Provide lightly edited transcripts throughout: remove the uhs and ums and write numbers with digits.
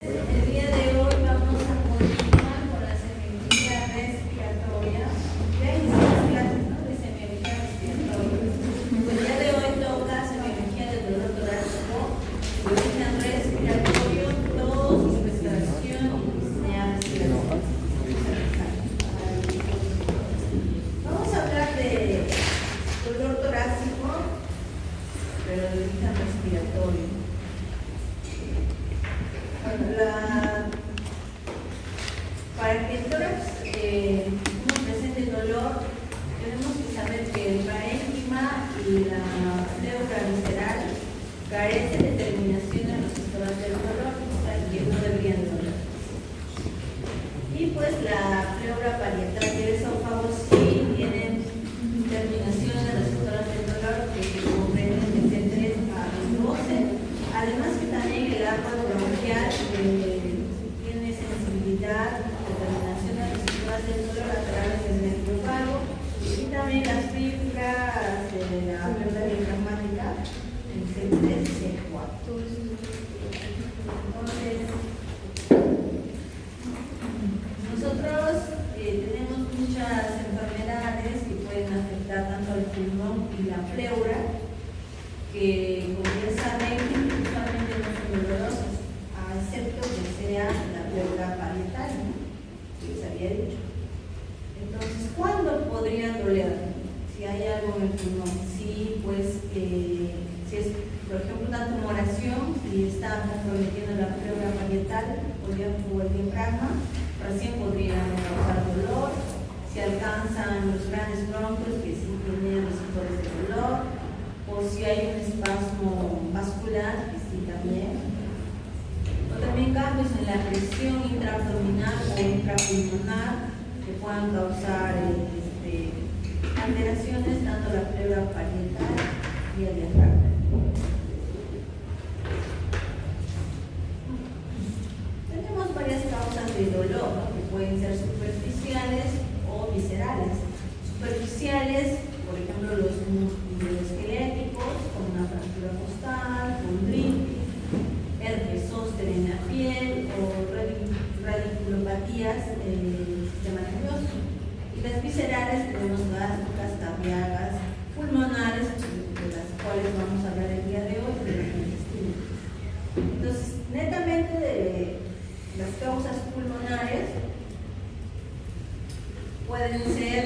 El día de hoy vamos a continuar con la semiología respiratoria. Ya iniciamos clases, ¿no?, de semiología respiratoria. El día de hoy toca semiología del dolor torácico, origen respiratorio, tos, respiración y disnea respiratoria. Vamos a hablar de dolor torácico, pero de origen respiratorio. Para que el tórax uno presente dolor, tenemos que saber que el parénquima y la pleura visceral carecen de terminación en los sistemas del dolor, o sea, que no deberían doler. Y pues la pleura parietal y el esófago sí tienen terminación en los sistemas del dolor que comprenden desde 3 a 12. Además que también el agua bronquial tiene sensibilidad, determinación de los sistemas del dolor a través del nervio vago y también las fibras de la pleura diafragmática en C3 y C4. Entonces, nosotros tenemos muchas enfermedades que pueden afectar tanto al pulmón y la pleura, que como ya saben, usualmente no son dolorosas, excepto que sea la pleura parietal, ¿no?, que les había dicho. Entonces, ¿cuándo podría doler? Si hay algo en el pulmón, sí, pues, si es, por ejemplo, una tumoración y está comprometiendo la pleura parietal o el diafragma, recién podrían causar dolor. Si alcanzan los grandes bronquios, que sí tienen receptores de dolor, o si hay un espasmo vascular, que sí también, o también cambios en la presión intraabdominal o intrapulmonar que puedan causar alteraciones tanto a la pleura parietal y al diafragma. Tenemos varias causas de dolor, ¿no?, que pueden ser superficiales o viscerales. Superficiales, por ejemplo, los musculoesqueléticos, como una fractura costal, condritis, herpes zóster en la piel o radiculopatías del sistema nervioso. Y las viscerales tenemos gástricas, cardíacas, pulmonares, de las cuales vamos a hablar el día de hoy, de los intestinos. Entonces, netamente de las causas pulmonares pueden ser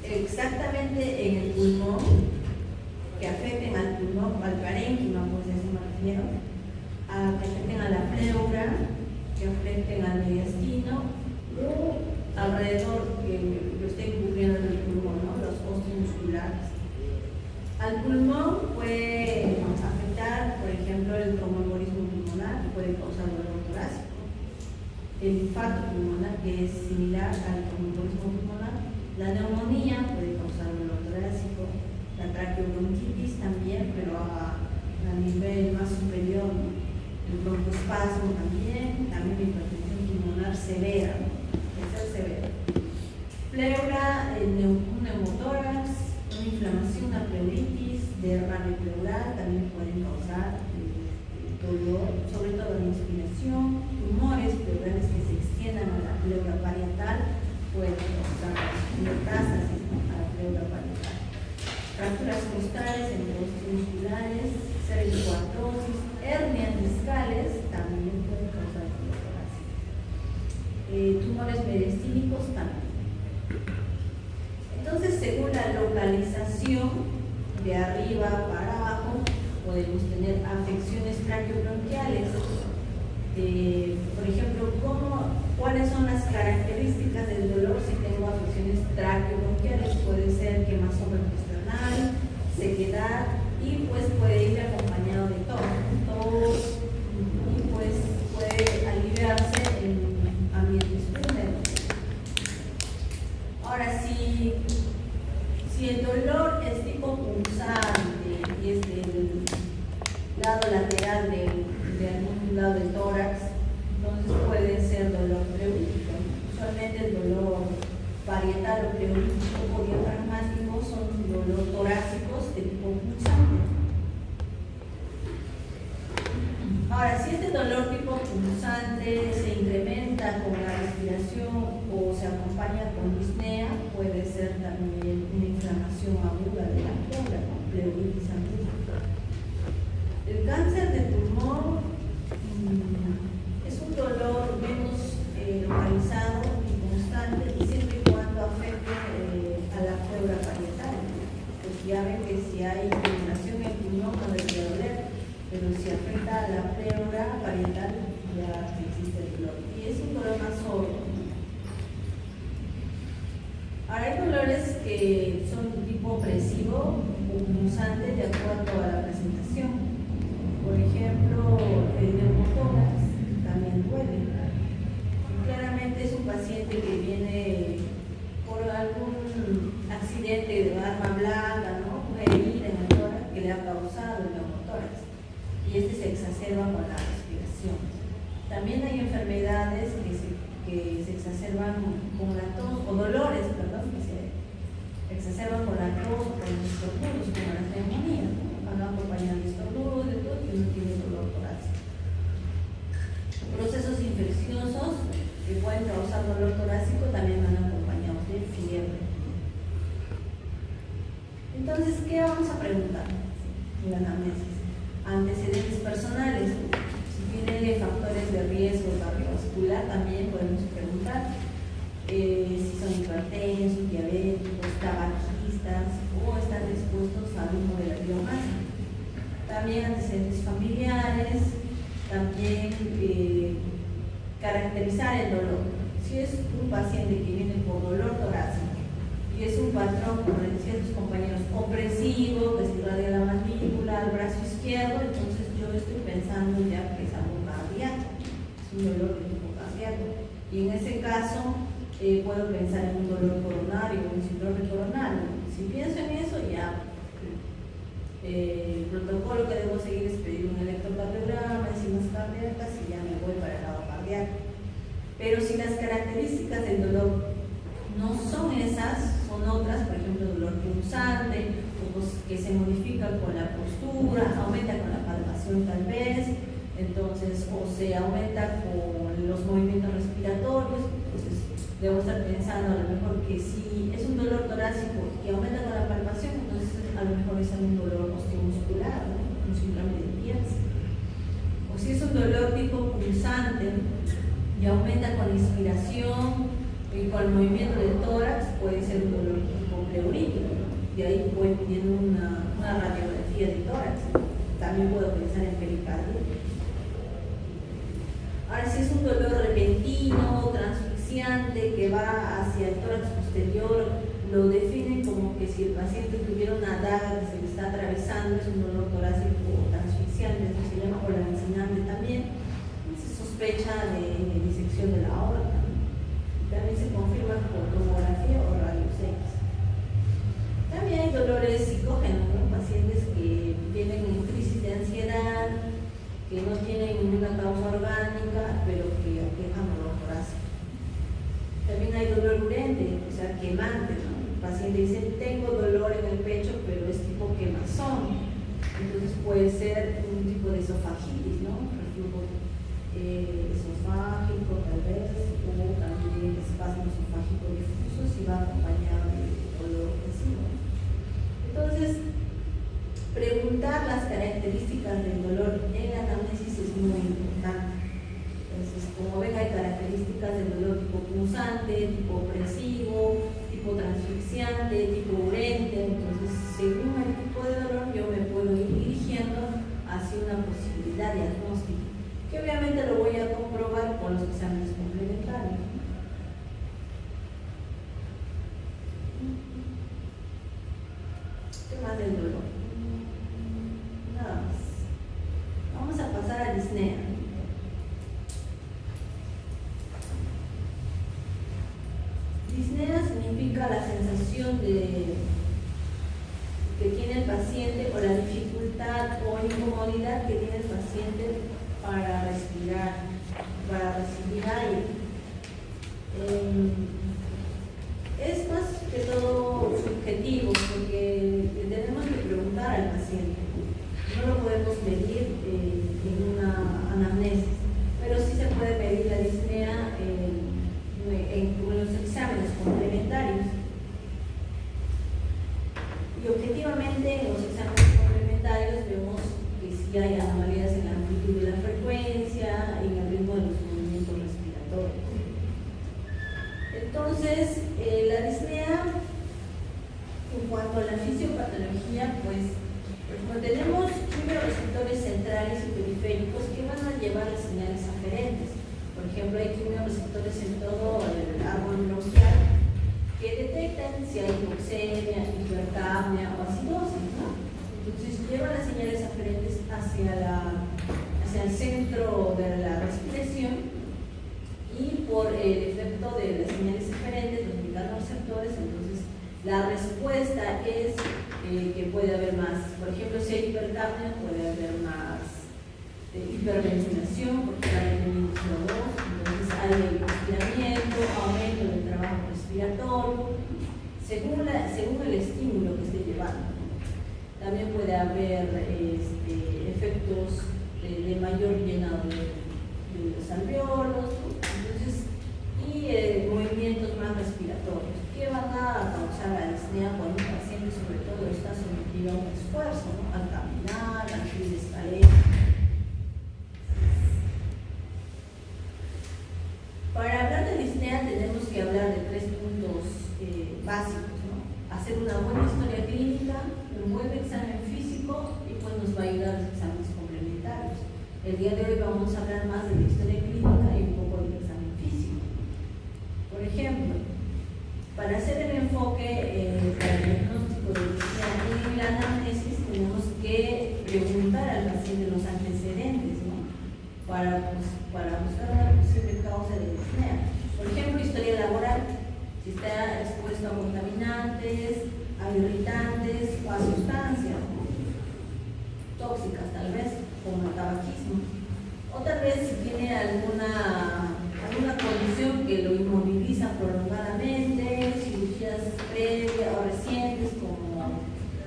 exactamente en el pulmón, que afecten al pulmón, al parénquima, pues así me refiero, que afecten a la pleura, que afecten al mediastino, o alrededor que lo esté cubriendo el pulmón, ¿no?, los óseos musculares. Al pulmón puede afectar, por ejemplo, el tromboembolismo pulmonar, que puede causar dolor torácico, el infarto pulmonar, que es similar al tromboembolismo pulmonar, la neumonía puede causar dolor torácico, la traqueobronquitis también, pero a nivel más superior, el broncoespasmo también la hipertensión pulmonar severa, es severa. Pleura, un neumotórax, una inflamación, una pleuritis, derrame pleural también pueden causar dolor, sobre todo la inspiración. Tumores pleurales que se extiendan a la pleura parietal pueden causar metástasis a la pleura parietal. Fracturas costales, enterosis musculares, cervicoartrosis, hernias discales también pueden causar dolor torácico. Tumores mediastínicos también. Entonces, según la localización, de arriba para abajo, podemos tener afecciones traqueobronquiales. Por ejemplo, ¿cuáles son las características del dolor si tengo afecciones traqueobronquiales? Puede ser quemazón external, sequedad, y pues puede ir acompañado de tos, y pues puede aliviarse en ambientes húmedos. Ahora, si el dolor es tipo punzante y es del lado lateral de algún lado del tórax, entonces puede ser dolor pleurítico. Usualmente el dolor parietal o pleurítico o diafragmático son dolor torácicos de tipo punzante. Ahora, si este dolor tipo punzante se incrementa con la respiración o se acompaña con disnea, puede ser también una inflamación aguda de la pleura, ¿no? Pleuritis aguda. El cáncer de pulmón es un dolor menos localizado y constante, y siempre y cuando afecte a la pleura parietal. Porque ya ven que si hay inflamación en el pulmón no debería doler, pero si afecta a la pleura parietal ya existe el dolor. Y es un dolor más sordo. Ahora hay dolores que son de tipo opresivo o punzante de acuerdo a la presentación. Por ejemplo, el neumotórax también duele. Claramente es un paciente que viene por algún accidente de arma blanca, ¿no? Una herida en el tórax que le ha causado el neumotórax. Y este se exacerba con la respiración. También hay enfermedades que se exacerban con la tos, o dolores, perdón, que se exacerban con la tos o con los estornudos, como las neumonías, ¿no? Van acompañando estornudos de tos y uno tiene dolor torácico. Procesos infecciosos que pueden causar dolor torácico también van acompañados de fiebre. Entonces, ¿qué vamos a preguntar en la anamnesis? Antecedentes personales. Si tiene factores de riesgo cardiovascular, también podemos preguntar si son hipertensos, diabéticos, tabaquistas o están expuestos al humo de la biomasa. También antecedentes familiares, también caracterizar el dolor. Si es un paciente que viene por dolor torácico y es un patrón, como decían sus compañeros, opresivo, que se irradia la mandíbula, al brazo izquierdo, entonces yo estoy pensando ya que es algo cardíaco, es un dolor de tipo cardíaco. Y en ese caso puedo pensar en un dolor coronario, un síndrome coronario. Si pienso en eso, ya el protocolo que debo seguir es pedir un electrocardiograma, enzimas cardíacas y ya me voy para el lado cardíaco. Pero si las características del dolor no son esas, son otras, por ejemplo, dolor punzante, o que se modifica con la postura, aumenta con la palpación tal vez, entonces, o se aumenta con los movimientos respiratorios, entonces debo estar pensando a lo mejor que si es un dolor torácico y aumenta con la palpación, entonces a lo mejor es un dolor osteomuscular, ¿no? Un síndrome de Tietze. O si es un dolor tipo pulsante y aumenta con la inspiración y con el movimiento del tórax, puede ser un dolor tipo pleurítico, ¿no? Y ahí voy pidiendo una radiografía de tórax. También puedo pensar en pericardio. Ahora, si es un dolor repentino, transfixiante, que va hacia el tórax posterior, lo definen como que si el paciente tuviera una daga que se le está atravesando, es un dolor torácico transfixiante, esto se llama lancinante también. Se sospecha de disección de la aorta. También se confirma por tomografía o rayos X. También hay dolores psicógenos, ¿no? Pacientes que tienen crisis de ansiedad, que no tienen ninguna causa orgánica, pero que aquejan dolor torácico. También hay dolor urente, o sea, quemante, ¿no? El paciente dice, tengo dolor en el pecho, pero es tipo quemazón. Entonces puede ser un tipo de esofagitis, ¿no? Reflujo esofágico tal vez, o también espasmo esofágico difuso si va acompañado de dolor opresivo. Entonces, preguntar las características del dolor en la anamnesis es muy importante. Entonces, como ven, hay características del dolor tipo punzante, tipo opresivo, tipo transfixiante, tipo urente. Entonces, según el tipo de dolor, yo me puedo ir dirigiendo hacia una posibilidad diagnóstica, que obviamente lo voy a comprobar con los exámenes complementarios. ¿Qué más del dolor? Nada más. Vamos a pasar a disnea. Disnea significa la sensación que tiene el paciente, o la dificultad o incomodidad que tiene el paciente para respirar, para recibir aire. Es más que todo subjetivo, porque tenemos que preguntar al paciente. No lo podemos medir en una anamnesis, pero sí señales aferentes. Por ejemplo, hay quimioreceptores en todo el árbol bronquial que detectan si hay hipoxemia, hipercapnia o acidosis, ¿no? Entonces llevan las señales aferentes hacia el centro de la respiración, y por el efecto de las señales aferentes, los mecanorreceptores, entonces la respuesta es que puede haber más. Por ejemplo, si hay hipercapnia, puede haber más hiperventilación porque está deteniendo CO2, entonces hay estiramiento, aumento del trabajo respiratorio, según el estímulo que esté llevando. También puede haber efectos de mayor llenado de los alveolos, entonces, y movimientos más respiratorios que van a causar la disnea cuando un paciente sobre todo está sometido a un esfuerzo, ¿no? Al caminar, al subir escaleras. Para hablar de disnea tenemos que hablar de 3 puntos básicos, ¿no? Hacer una buena historia clínica, un buen examen físico, y pues nos va a ayudar los exámenes complementarios. El día de hoy vamos a hablar más de la historia clínica y un poco del examen físico. Por ejemplo, para hacer el enfoque para el diagnóstico de disnea en la anamnesis, tenemos que preguntar al paciente los antecedentes, ¿no? Para buscar una posible causa de disnea. Por ejemplo, historia laboral, si está expuesto a contaminantes, a irritantes o a sustancias, ¿no? Tóxicas tal vez, como el tabaquismo, o tal vez si tiene alguna condición que lo inmoviliza prolongadamente, cirugías previas o recientes, como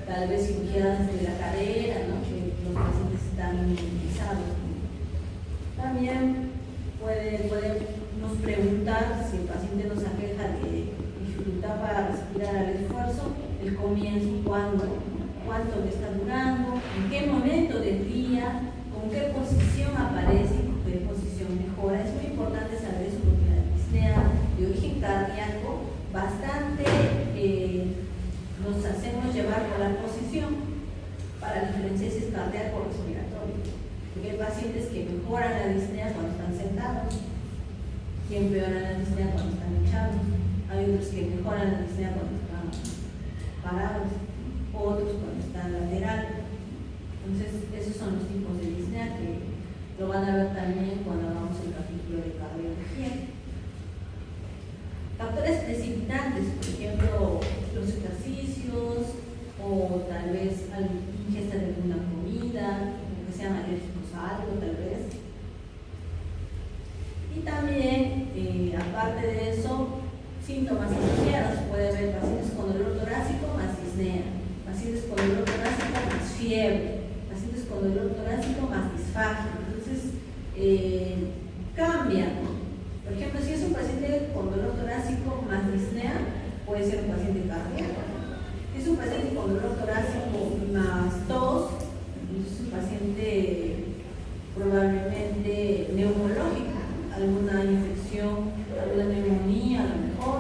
tal vez cirugías de la cadera, ¿no? Que los pacientes están inmovilizados, ¿no? También podemos preguntar si el paciente nos aqueja de dificultad para respirar al esfuerzo, el comienzo, cuánto le está durando, en qué momento del día, con qué posición aparece y con qué posición mejora. Es muy importante saber eso porque la disnea de origen cardíaco bastante nos hacemos llevar por la posición para diferenciar si es cardíaco o respiratorio. Porque hay pacientes que mejoran la disnea cuando están sentados y empeoran la disnea cuando están echados. Hay otros que mejoran la disnea cuando están parados, otros cuando están lateral. Entonces, esos son los tipos de disnea que lo van a ver también cuando hagamos el capítulo de cardiología. Factores precipitantes, por ejemplo, los ejercicios o tal vez ingesta de alguna comida, que sean alérgicos a algo tal vez. Y también, aparte de eso, síntomas asociados. Puede haber pacientes con dolor torácico más disnea, pacientes con dolor torácico más fiebre, pacientes con dolor torácico más disfagia. Entonces, cambian. Por ejemplo, si es un paciente con dolor torácico más disnea, puede ser un paciente cardíaco. Si es un paciente con dolor torácico más tos, es un paciente probablemente neumológico, alguna infección, alguna neumonía a lo mejor.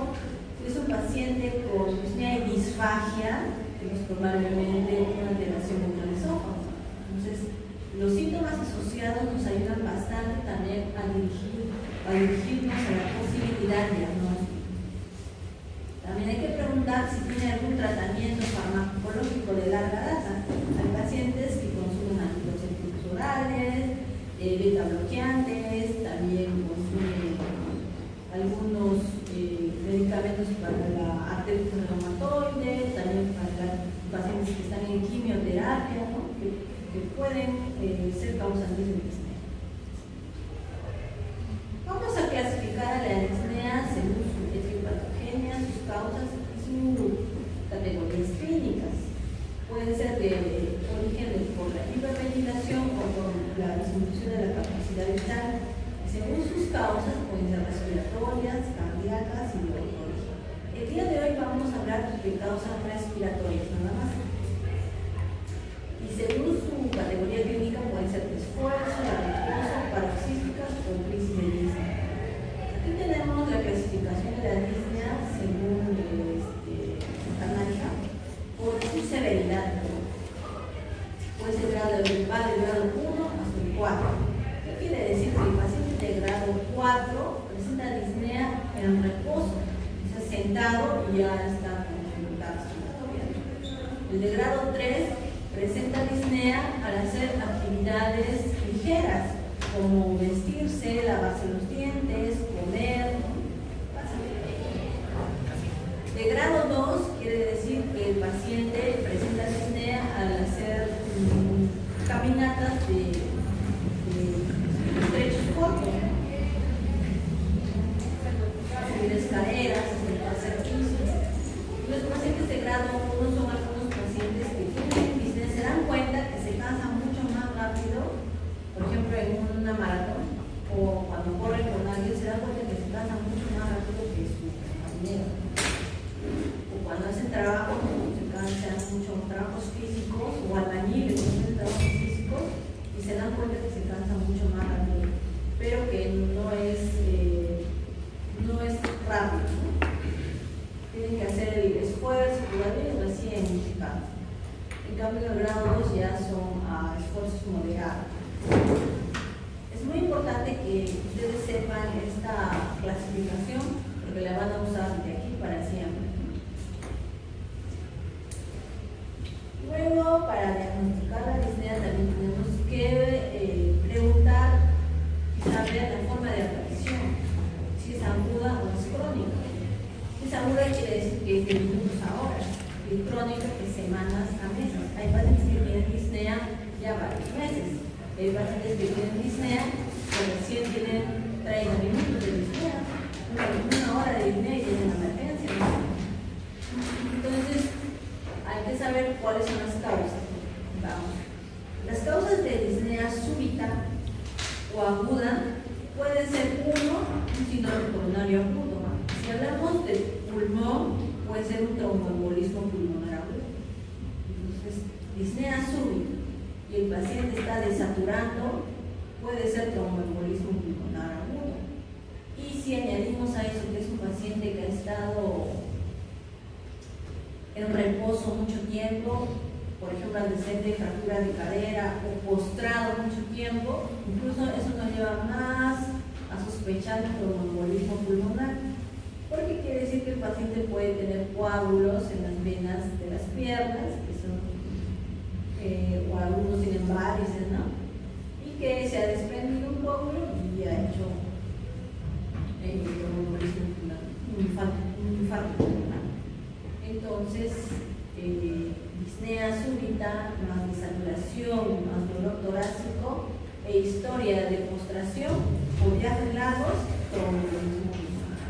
Si es un paciente con disnea y disfagia, es probablemente una alteración en el esófago. Entonces, los síntomas asociados nos ayudan bastante también a dirigirnos a la posibilidad diagnóstica. También hay que preguntar si tiene algún tratamiento farmacológico de larga data. Hay pacientes que consumen anticonceptivos orales, beta bloqueantes, también consumen algunos medicamentos para la artritis reumatoide, también para pacientes que están en quimioterapia, ¿no? que pueden ser causantes de disnea. Vamos a clasificar a la disnea según su etiopatogenia, sus causas y sus categorías clínicas. Pueden ser de origen por la hiperventilación o por la disminución de la capacidad vital. Según sus causas, pueden ser respiratorias, cardíacas y neurológicas. El día de hoy vamos a hablar de causas respiratorias, nada más. Y según su categoría clínica, pueden ser de esfuerzo, laborioso, paroxísticas o crisis de disnea. Aquí tenemos la clasificación de la disnea según Canarias por su severidad. Puede ser grado 1 hasta el 4. ¿Qué quiere decir? Que el paciente sentado y ya está con dificultad respiratoria. El de grado 3 presenta disnea al hacer actividades ligeras, como vestirse, lavarse los dientes, comer. De grado 2 quiere decir que el paciente presenta disnea al hacer caminatas de trechos cortos, subir escaleras, hacer piso. Los pacientes de grado 1 son algunos pacientes que tienen disnea, se dan cuenta que se cansan mucho más rápido, por ejemplo en una maratón o cuando corren con alguien, se dan cuenta que se cansan mucho más rápido que su compañero. O cuando hacen trabajo, se cansan mucho, trabajos físicos o albañiles, hacen trabajos físicos y se dan cuenta que se cansan mucho más rápido, pero que no es rápido, ¿no? Tienen que hacer el esfuerzo, todavía es recién iniciado. En cambio, los grados ya son esfuerzos moderados. Es muy importante que ustedes sepan esta clasificación porque la van a usar de aquí para siempre. Luego, para diagnosticar la disnea también tenemos que preguntar y saber la forma de aparición, si es aguda o es crónica. Si es aguda quiere decir que es de minutos a horas, y crónica que es semanas a meses. Hay pacientes que tienen disnea ya varios meses, hay pacientes que tienen disnea que recién tienen 30 minutos de disnea, una hora de disnea y tienen emergencia, ¿no? Entonces, hay que saber cuáles son las causas. Vamos. Las causas de disnea súbita o aguda pueden ser un síndrome coronario agudo. Si hablamos de pulmón, puede ser un tromboembolismo pulmonar agudo. Entonces, disnea súbita y el paciente está desaturando, puede ser tromboembolismo pulmonar agudo. Y si añadimos a eso que es un paciente que ha estado en reposo mucho tiempo, por ejemplo antecedente de fractura de cadera o postrado mucho tiempo, incluso eso nos lleva más a sospechar un tromboembolismo pulmonar, porque quiere decir que el paciente puede tener coágulos en las venas de las piernas, que son, o algunos tienen varices, ¿no? Y que se ha desprendido un coágulo y ha hecho tromboembolismo pulmonar, un infarto pulmonar. Entonces, disnea súbita, más desaturación, más dolor torácico e historia de postración o viajes largos, tromboembolismo pulmonar.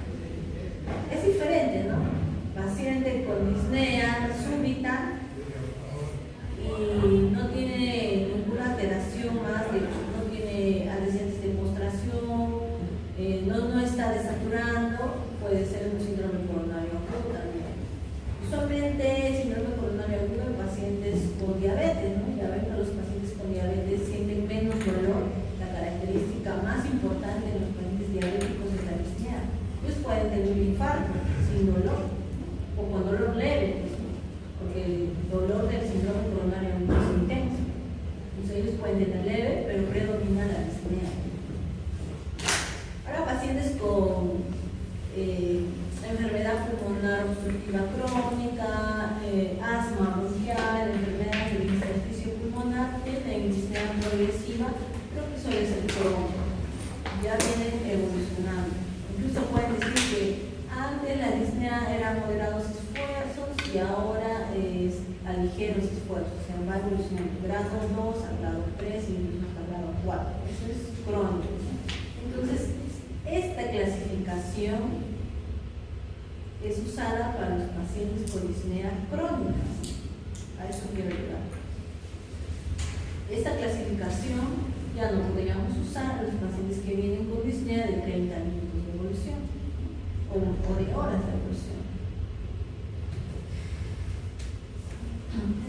Es diferente, ¿no? Paciente con disnea súbita y no tiene ninguna alteración más, no tiene antecedentes de postración, no está desaturando, puede ser un síndrome coronario agudo también. Usualmente el síndrome coronario agudo en pacientes con diabetes, ¿no? Ya ven que los pacientes con diabetes sienten menos dolor. La característica más importante en los pacientes diabéticos es la disnea. Ellos pueden tener un infarto sin dolor o con dolor leve, porque el dolor del síndrome coronario agudo es intenso. Entonces ellos pueden tener leve, pero predomina la disnea. Ahora pacientes con enfermedad pulmonar obstructiva crónica, asma bronquial, enfermedades del intersticio pulmonar, tienen disnea progresiva, creo que suele ser crónica. Ya vienen evolucionando. Incluso pueden decir que antes la disnea era moderados esfuerzos y ahora es a ligeros esfuerzos. Se va evolucionando grado 2 al grado 3 y incluso hasta grado 4. Eso es crónico. Entonces, esta clasificación es usada para los pacientes con disnea crónica. A eso quiero llegar. Esta clasificación ya no podríamos usar a los pacientes que vienen con disnea de 30 minutos de evolución o de horas de evolución.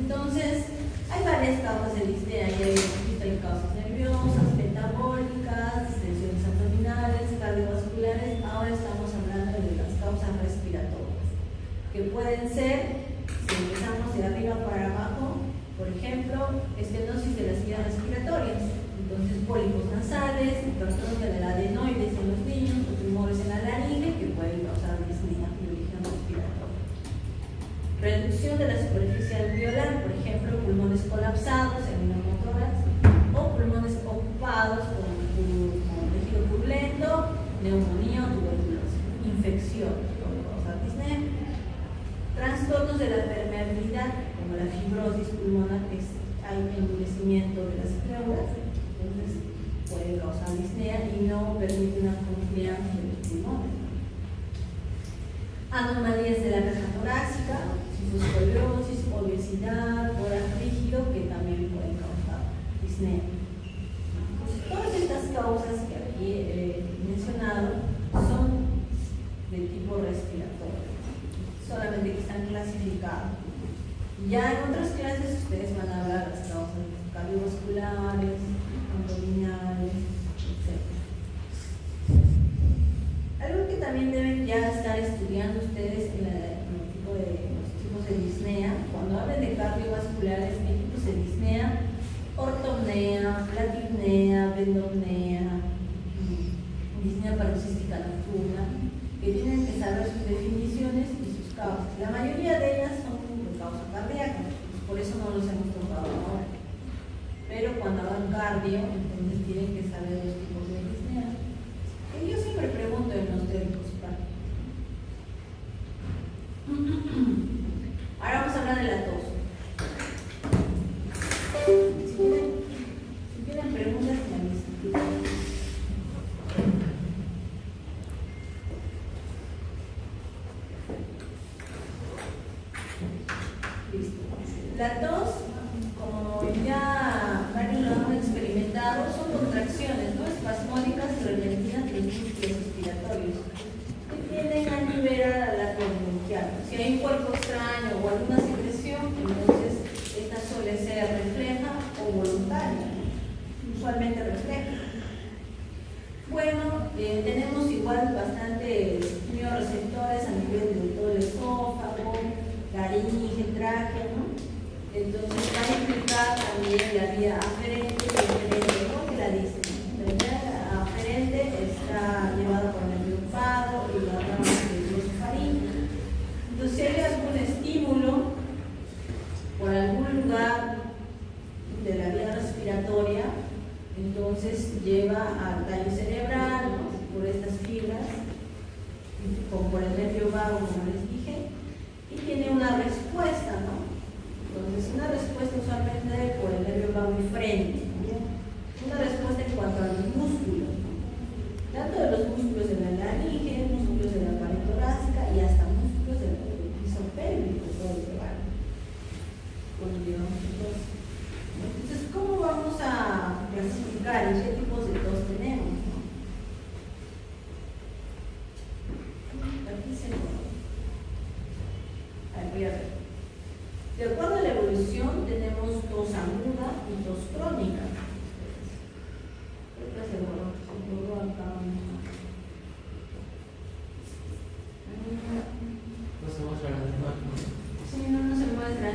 Entonces, hay varias causas de disnea. Ya hay causas nerviosas, metabólicas, distensiones abdominales, cardiovasculares. Ahora estamos hablando de las causas respiratorias, que pueden ser, si empezamos de arriba para abajo, por ejemplo, estenosis de las vías respiratorias. Entonces, pólipos nasales, hipertrofia del adenoides en los niños, o tumores en la laringe que pueden causar disnea de origen respiratorio. neumonía o tuberculosis, infección, como causa disnea. Trastornos de la permeabilidad, como la fibrosis pulmonar, que hay endurecimiento de las pleuras, entonces puede causar disnea y no permite una confianza de los pulmones. Anomalías de la caja torácica, escoliosis, obesidad, tórax rígido, que también pueden causar disnea. Todas estas causas que aquí he mencionado son de tipo respiratorio, solamente que están clasificados. Ya en otras clases ustedes van a hablar de las causas cardiovasculares, abdominales, etc. Algo que también deben ya estar estudiando ustedes en los tipos de disnea, cuando hablen de cardiovasculares, hay tipos de disnea: ortopnea, platicnea, bendopnea, disnea paroxística nocturna, que tienen que saber sus definiciones y sus causas. La mayoría de ellas son de causa cardíaca, por eso no los hemos tocado ahora. Pero cuando hagan cardio, entonces tienen que saber los tipos de disnea. Y yo siempre pregunto en los teóricos prácticos. Ahora vamos a hablar de la tos. Si tienen preguntas, me avisan. Listo. La tos, como ya varios lo han experimentado, son contracciones, ¿no?, espasmódicas y repentinas de los músculos respiratorios que tienden a liberar al átomo bronquial. Si hay un cuerpo extraño o alguna secreción, entonces esta suele ser refleja o voluntaria, usualmente refleja. Bueno, tenemos igual bastantes mioreceptores a nivel de todo el esófago, laringe, tráquea, ¿no? Entonces va a implicar también la vía aferente y deferente, ¿no?, que la disnea. La vía aferente está llevada por el nervio vago y la rama glosofaríngea. Entonces, si hay algún estímulo por algún lugar de la vía respiratoria, entonces lleva al tallo cerebral, ¿no?, por estas fibras, como por el nervio vago, como les dije, y tiene una respuesta, ¿no? Entonces, una respuesta usualmente por el nervio vago y frente, ¿no? Una respuesta en cuanto a los músculos, ¿no?, tanto de los músculos de la laringe, músculos de la pared torácica y hasta músculos del piso pélvico, todo lo que va. Entonces, ¿cómo vamos a clasificar en qué tipos de tos tenemos, ¿no? Aquí se voy a ver. De acuerdo a la evolución, tenemos tos aguda y tos crónica. Creo que se borró acá. No se muestra la imagen. Sí, no se muestra.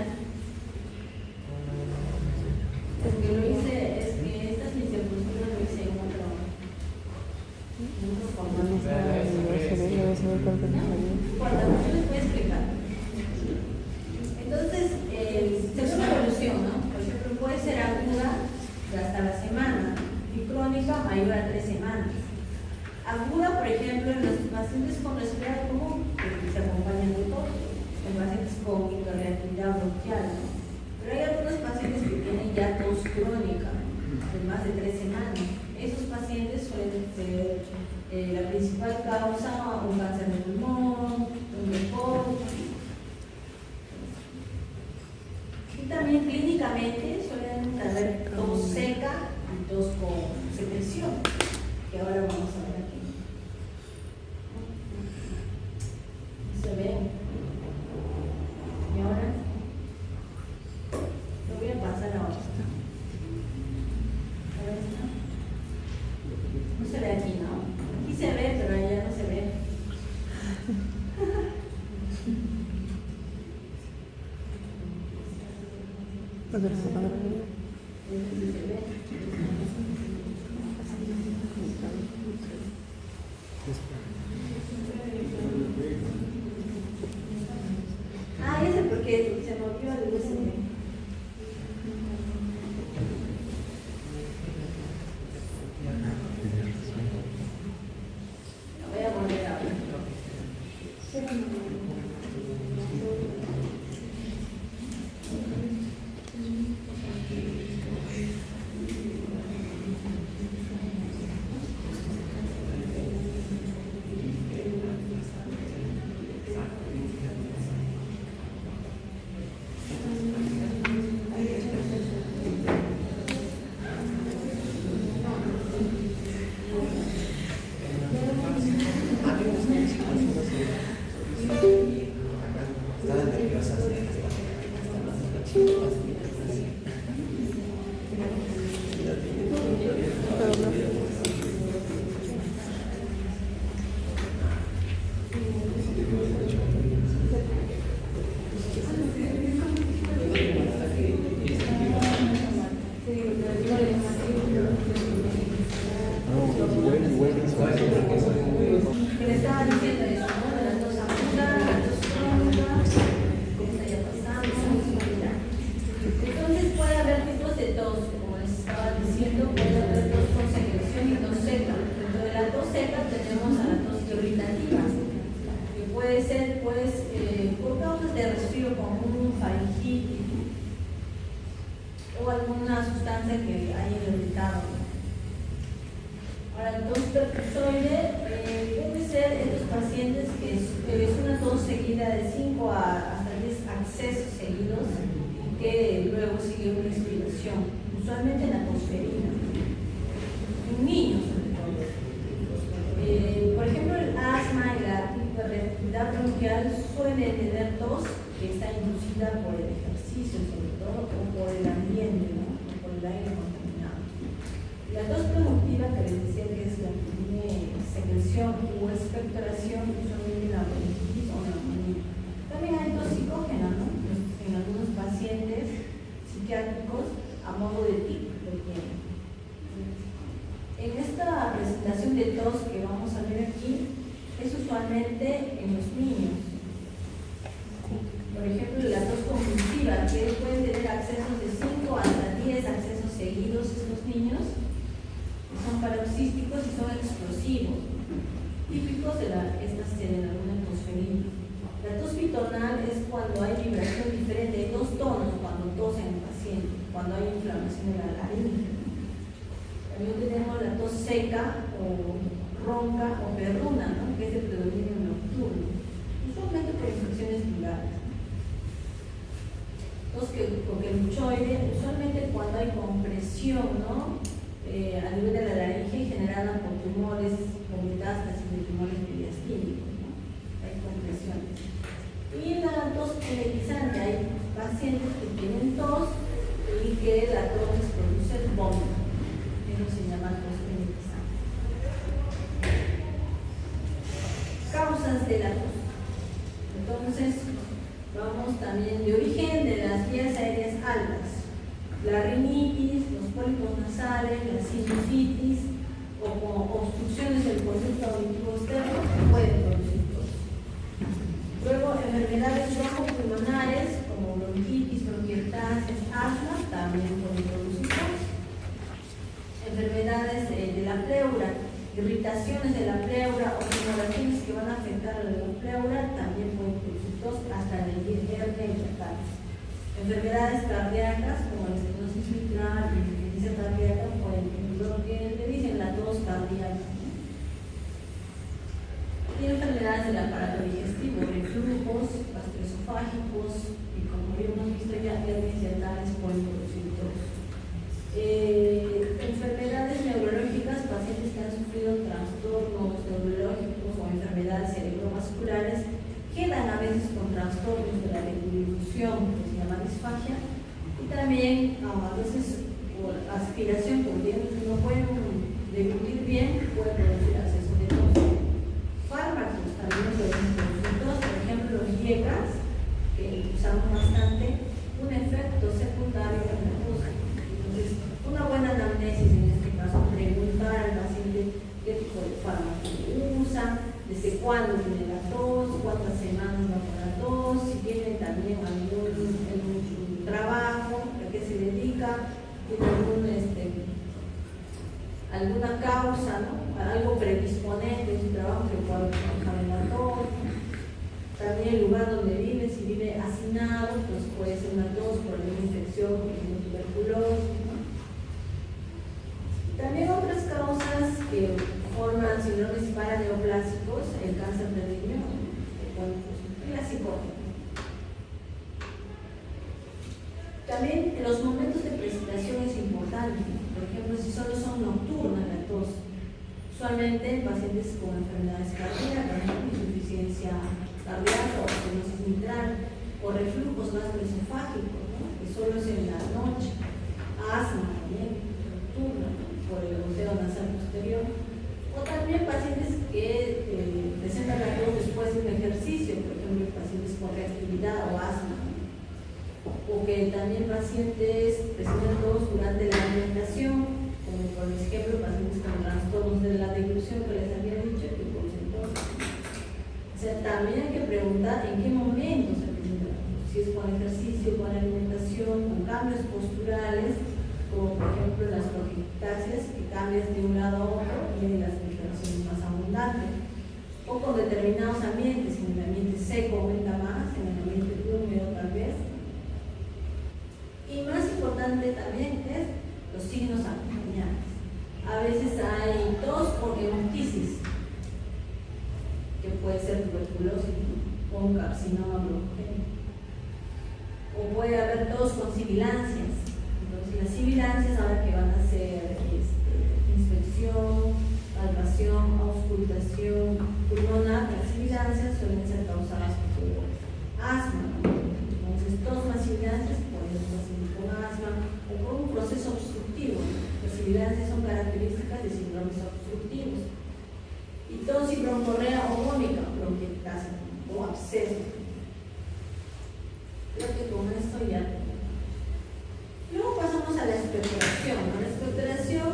Porque lo hice, es que esta es mi diapositiva, lo hice en otro formato. Bueno, yo les voy a explicar. Entonces, según la evolución, ¿no?, por ejemplo, puede ser aguda hasta la semana y crónica mayor a 3 semanas. Aguda, por ejemplo, en los pacientes con resfriado común, que se acompañan de tos, en pacientes con hiperreactividad bronquial, ¿no? Pero hay algunos pacientes que tienen ya tos crónica de más de 3 semanas. Esos pacientes suelen ser la principal causa un cáncer de pulmón, un EPOC. Y también clínicamente suelen haber tos seca y tos con secreción, que ahora vamos a ver aquí. ¿Se ven? Y ahora lo voy a pasar ahora. A ver, ¿no? No se ve aquí, ¿no? Aquí se ve, pero allá no se ve. Ah, ese porque se movió el USB. Usualmente la tosferina, en niños sobre todo. Por ejemplo, el asma y la hiperreactividad bronquial suelen tener tos que está inducida por el ejercicio sobre todo o por el ambiente, ¿no? O por el aire contaminado. La tos productiva, que les decía que es la que tiene secreción o expectoración, usualmente la bronquitis o la neumonía. También hay tos psicógena, ¿no? En algunos pacientes psiquiátricos a modo de tic lo tienen. En esta presentación de tos que vamos a ver aquí es usualmente en los niños. Por ejemplo, la tos convulsiva, que pueden tener accesos de 5 hasta 10 accesos seguidos estos niños, que son paroxísticos y son explosivos, típicos de esta laguna tosferina. La tos bitonal es cuando hay vibración diferente, hay dos tonos cuando tosen el paciente, cuando hay inflamación de la laringe. También tenemos la tos seca o ronca o perruna, ¿no? Que es de predominio nocturno, usualmente por infecciones virales. Tos coqueluchoide, usualmente cuando hay compresión, ¿no? A nivel de la laringe generada por tumores con metástasis de tumores mediastínicos, ¿no? Hay compresiones. Y la tos electrizante, hay pacientes que tienen tos y que la tos les produce el vómito. Eso se llama tos electrizante. Causas de la tos. Entonces, vamos también de origen de las vías aéreas altas. La rinitis, los pólipos nasales, la sinusitis o con obstrucciones del conducto auditivo externo pueden producir tos. Luego, enfermedades broncopulmonares como bronquitis, bronquiectasias, asma también pueden producir tos. Enfermedades de la pleura, irritaciones de la pleura o tumoraciones que van a afectar a la pleura también pueden producir tos, hasta la hernia hiatal. Enfermedades cardíacas como la estenosis mitral y la insuficiencia cardíaca pueden, lo que le dicen la tos cardíaca. Y enfermedades del aparato digestivo, reflujos, gastroesofágicos y como hemos visto ya, hernias hiatales pueden producir tos. Enfermedades neurológicas, pacientes que han sufrido trastornos neurológicos o enfermedades cerebrovasculares quedan a veces con trastornos de la deglución, que se llama disfagia, y también a veces por aspiración, porque no pueden deglutir bien, puede producir acceso de tos. Fármacos también pueden producir tos, por ejemplo los IECAS, que usamos bastante, un efecto secundario en la tos. Entonces, una buena anamnesis en este caso, preguntar al paciente qué tipo de fármaco usa, desde cuándo tiene la tos, cuántas semanas va con la tos, si tiene también algún trabajo, a qué se dedica, tiene alguna causa, ¿no? Algo predisponente en su trabajo que pueda causar la tos. también el lugar donde vive, si vive hacinado, pues puede ser una tos por alguna infección, por ejemplo tuberculosis, ¿no? También otras causas que forman síndromes paraneoplásicos, el cáncer de riñón, bueno, pues, clásico. También en los momentos de presentación es importante, por ejemplo, si solo son nocturnas la tos, usualmente en pacientes con enfermedades cardíacas, insuficiencia cardíaca o estenosis mitral, o reflujos gastroesofágicos, ¿no? Que solo es en la noche, asma también, nocturna, ¿no? Por el goteo nasal posterior, o también pacientes que presentan la tos después de un ejercicio, por ejemplo, pacientes con reactividad o asma, ¿no? O que también pacientes presentan tos durante la alimentación, como por ejemplo pacientes con trastornos de la deglución que les había dicho que producen tos. O sea, también hay que preguntar en qué momento se presenta la tos, si es con ejercicio, con alimentación, con cambios posturales, como por ejemplo las procrastáceas, que cambias de un lado a otro y en las respiraciones más abundantes, o con determinados ambientes, en el ambiente seco aumenta más, en el ambiente húmedo tal vez. Y más importante también es los signos acompañantes. A veces hay tos por hemoptisis, que puede ser tuberculosis, ¿no? O un carcinoma bronquial. O puede haber tos con sibilancias. Entonces las sibilancias ahora que van a ser inspección, palpación, auscultación pulmonar, las sibilancias suelen ser causadas por asma, ¿no? Entonces tos más sibilancias pueden ser pacientes con asma o por un proceso obstructivo. Las sibilancias son características de síndromes obstructivos. Y tos y broncorrea o vómito, bronquiectasia o absceso. Creo que con esto ya. Luego pasamos a la expectoración, ¿no? La expectoración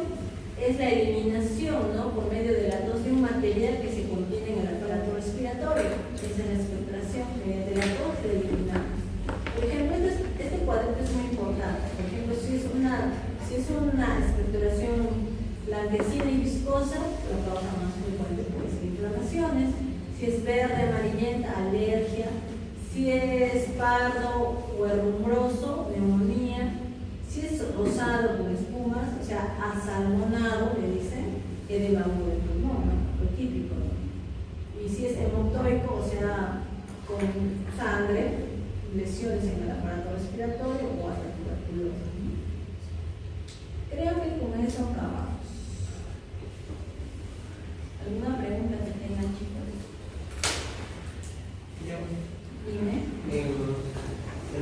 es la eliminación, ¿no? Por medio de la tos de un material que se contiene en el aparato respiratorio. Esa es la expectoración, mediante la tos de eliminar. Por ejemplo, este cuadrito es muy importante. Por ejemplo, si es una expectoración blanquecina y viscosa, la causa más frecuente puede ser inflamaciones. Si es verde, amarillenta, alergia. Si es pardo o herrumbroso, neumonía. Si es rosado con espumas, o sea, asalmonado, le dicen, edema agudo del pulmón, ¿no? Lo típico, ¿no? Y si es hemoptóico, o sea, con sangre, lesiones en el aparato respiratorio o hasta tuberculosis, ¿no? Creo que con eso acabamos. ¿Alguna pregunta que tengan, chicos? Yo. Dime. En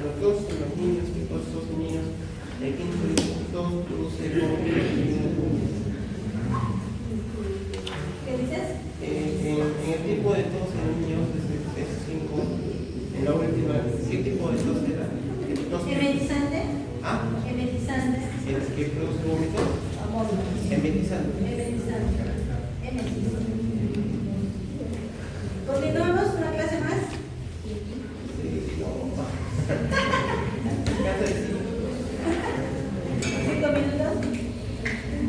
los dos, en los niños, que todos estos niños, de 15 minutos, produce ¿Qué dices? en el tipo de tos en niños de 5, en la última, ¿qué tipo de tos era? ¿Emetizante? ¿Ah? Emetizante. ¿Es que produce vómitos? Emetizante. Emetizante. Emetizante. ¿Continuamos una clase más? Sí, no. Casa de 5. 5 minutos.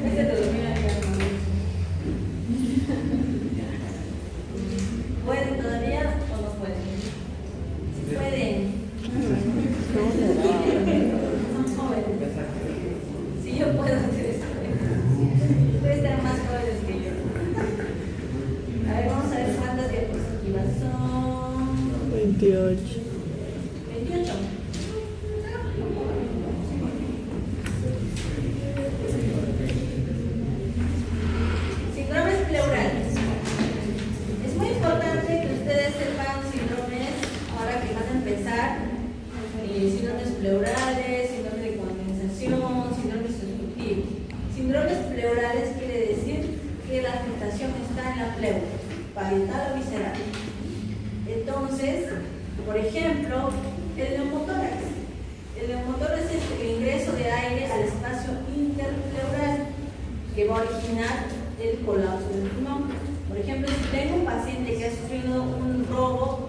Este te domina ya, ¿no? ¿Pueden todavía o no pueden? Si pueden. Son jóvenes. Si yo puedo hacer esto. Ustedes están más jóvenes que yo. A ver, vamos a ver cuántas diapositivas son. 28. 28. Síndromes pleurales. Es muy importante que ustedes sepan síndromes, ahora que van a empezar, síndromes pleurales, síndromes de condensación, síndromes obstructivos. Síndromes pleurales quiere decir que la afectación está en la pleura, parietal o visceral. Entonces, por ejemplo, el neumotórax. El neumotórax es el ingreso de aire al espacio interpleural que va a originar el colapso del pulmón. Por ejemplo, si tengo un paciente que ha sufrido un robo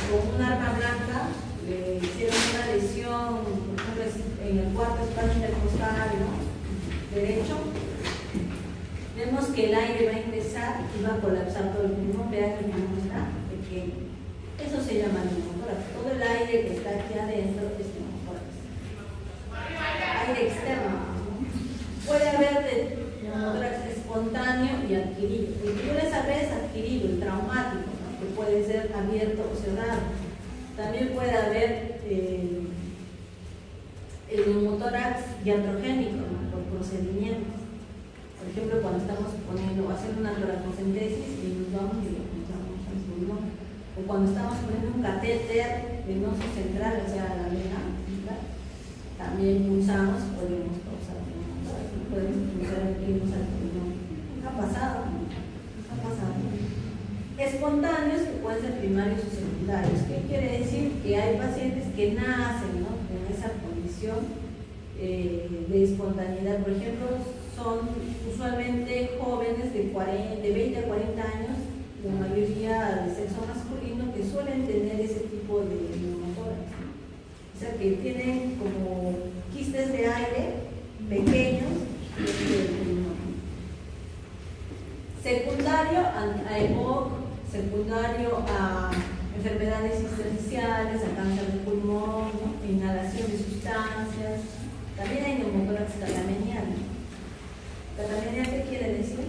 con un arma blanca, le hicieron una lesión, por ejemplo, en el cuarto espacio intercostal, ¿no? Derecho, vemos que el aire va a ingresar y va a colapsar todo el pulmón. Vean que el pulmón está pequeño. Eso se llama neumotórax. Todo el aire que está aquí adentro es neumotórax. Aire externo. Puede haber de neumotórax espontáneo y adquirido. El que suele saber es adquirido, el traumático, ¿no? Que puede ser abierto o cerrado. También puede haber el neumotórax iatrogénico, ¿no? Por procedimientos. Por ejemplo, cuando estamos haciendo una toracocentesis y nos vamos y lo pulsamos al pulmón. O cuando estamos poniendo un catéter venoso central, o sea, la vena, también pulsamos y podemos causar neumotórax. Podemos pulsar el virus al pulmón. Ha pasado. Espontáneos que pueden ser primarios o secundarios. ¿Qué quiere decir? Que hay pacientes que nacen, ¿no? Con esa condición de espontaneidad. Por ejemplo, son usualmente jóvenes de 20 a 40 años, la mayoría de sexo masculino, que suelen tener ese tipo de neumotórax. O sea, que tienen como quistes de aire pequeños dentro del pulmón. Secundario a EPOC, secundario a enfermedades intersticiales, a cáncer de pulmón, ¿no? Inhalación de sustancias. También hay neumotórax catamenial. ¿Catamenial qué quiere decir?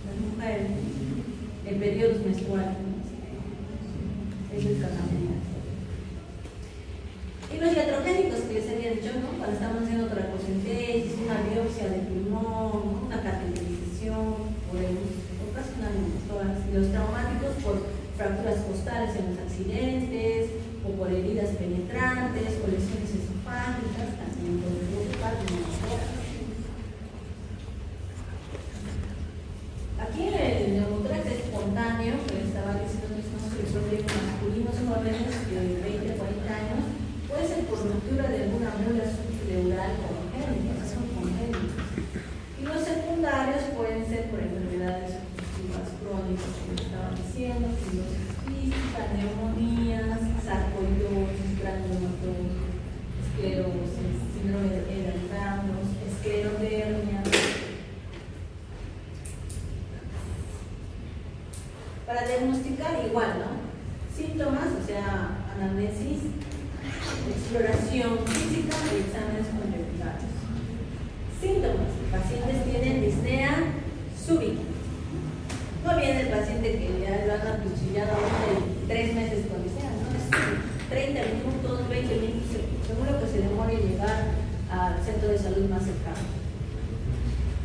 Las mujeres en periodos menstruales. Eso es catamenial. Y los iatrogénicos que les había dicho, ¿no? Cuando estamos haciendo toracocentesis, una biopsia de pulmón, una cateterización, podemos ocasionar neumotórax. Y los traumáticos por fracturas costales en los accidentes, o por heridas penetrantes, o lesiones esofágicas, también pueden provocar neumotórax. Aquí el neumotórax espontáneo, que les estaba diciendo que son masculinos jóvenes de 20 a 40 años, puede ser por ruptura de alguna médula subpleural congénita, son congénitos. Y los secundarios pueden ser por enfermedades obstructivas crónicas, como estaba diciendo, fibrosis quística, neumonías, sarcoidosis, granulomatosis, esclerosis, síndrome de Ehlers-Danlos, esclerodermia. Para diagnosticar igual, ¿no? Síntomas, o sea, anamnesis, exploración física y exámenes complementarios. Síntomas: pacientes tienen disnea súbita. No viene el paciente que ya lo han acuchillado hace 3 meses con disnea, no es 30 minutos, 20 minutos, según lo que se demore en llegar al centro de salud más cercano.